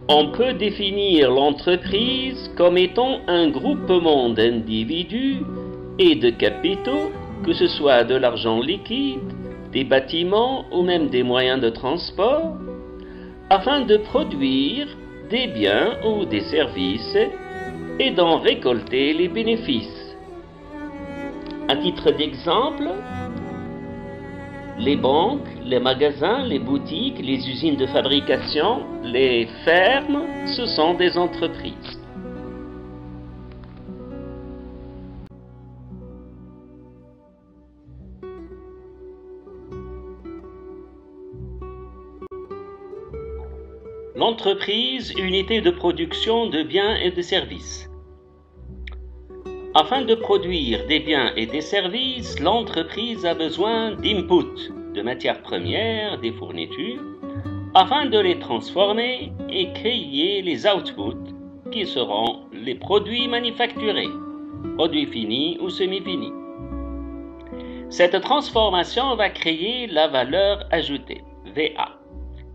On peut définir l'entreprise comme étant un groupement d'individus et de capitaux, que ce soit de l'argent liquide, des bâtiments ou même des moyens de transport, afin de produire des biens ou des services et d'en récolter les bénéfices. À titre d'exemple, les banques, les magasins, les boutiques, les usines de fabrication, les fermes, ce sont des entreprises. L'entreprise, unité de production de biens et de services. Afin de produire des biens et des services, l'entreprise a besoin d'inputs, de matières premières, des fournitures, afin de les transformer et créer les outputs, qui seront les produits manufacturés, produits finis ou semi-finis. Cette transformation va créer la valeur ajoutée, VA,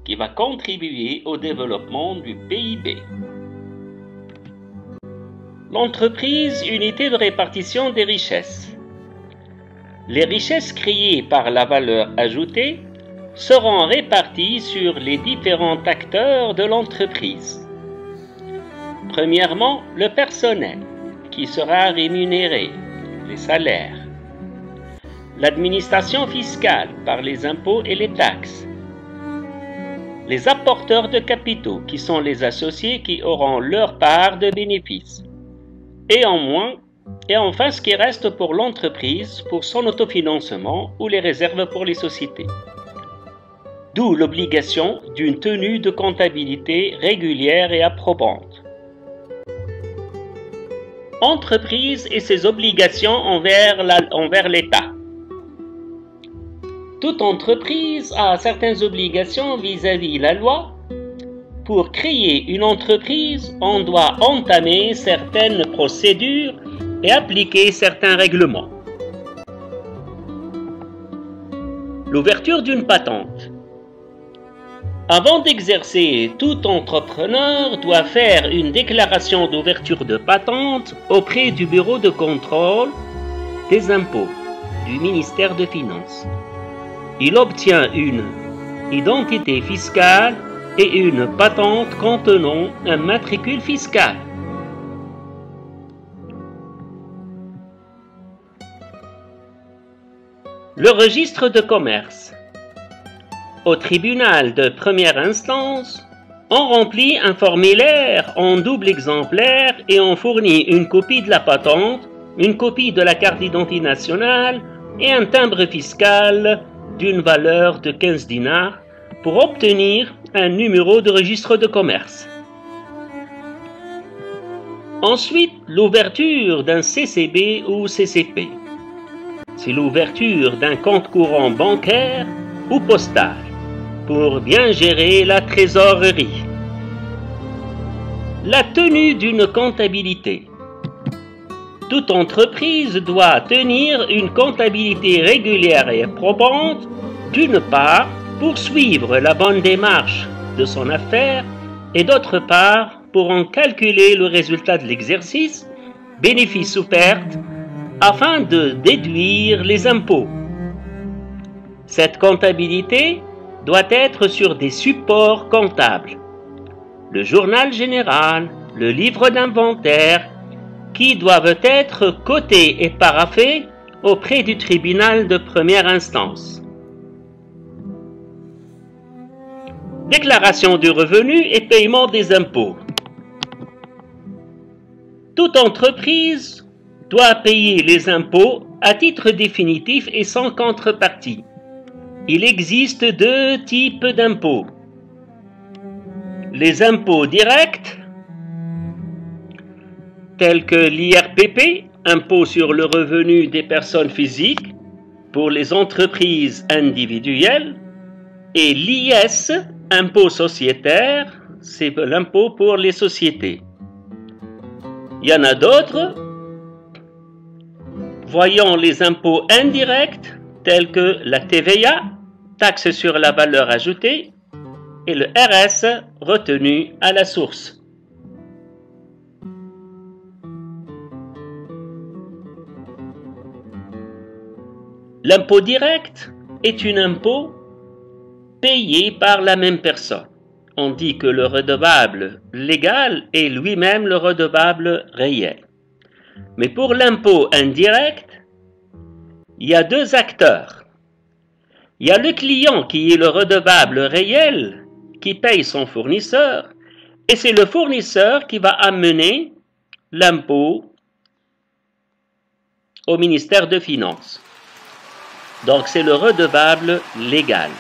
qui va contribuer au développement du PIB. L'entreprise, unité de répartition des richesses. Les richesses créées par la valeur ajoutée seront réparties sur les différents acteurs de l'entreprise. Premièrement, le personnel, qui sera rémunéré, les salaires. L'administration fiscale, par les impôts et les taxes. Les apporteurs de capitaux, qui sont les associés qui auront leur part de bénéfices. Et enfin ce qui reste pour l'entreprise pour son autofinancement ou les réserves pour les sociétés. D'où l'obligation d'une tenue de comptabilité régulière et approbante. Entreprise et ses obligations envers l'État. Toute entreprise a certaines obligations vis-à-vis la loi. Pour créer une entreprise, on doit entamer certaines procédures et appliquer certains règlements. L'ouverture d'une patente. Avant d'exercer, tout entrepreneur doit faire une déclaration d'ouverture de patente auprès du Bureau de contrôle des impôts du ministère des Finances. Il obtient une identité fiscale et une patente contenant un matricule fiscal. Le registre de commerce. Au tribunal de première instance, on remplit un formulaire en double exemplaire et on fournit une copie de la patente, une copie de la carte d'identité nationale et un timbre fiscal d'une valeur de 15 dinars pour obtenir un numéro de registre de commerce. Ensuite, l'ouverture d'un CCB ou CCP. C'est l'ouverture d'un compte courant bancaire ou postal pour bien gérer la trésorerie. La tenue d'une comptabilité. Toute entreprise doit tenir une comptabilité régulière et probante, d'une part, pour suivre la bonne démarche de son affaire et d'autre part, pour en calculer le résultat de l'exercice, bénéfice ou perte, afin de déduire les impôts. Cette comptabilité doit être sur des supports comptables. Le journal général, le livre d'inventaire, qui doivent être cotés et paraphés auprès du tribunal de première instance. Déclaration du revenu et paiement des impôts. Toute entreprise doit payer les impôts à titre définitif et sans contrepartie. Il existe deux types d'impôts. Les impôts directs, tels que l'IRPP, impôt sur le revenu des personnes physiques, pour les entreprises individuelles, et l'IS, impôt sociétaire, c'est l'impôt pour les sociétés. Il y en a d'autres. Voyons les impôts indirects, tels que la TVA, taxe sur la valeur ajoutée, et le RS retenu à la source. L'impôt direct est un impôt payé par la même personne. On dit que le redevable légal est lui-même le redevable réel. Mais pour l'impôt indirect, il y a deux acteurs. Il y a le client qui est le redevable réel, qui paye son fournisseur, et c'est le fournisseur qui va amener l'impôt au ministère des Finances. Donc c'est le redevable légal.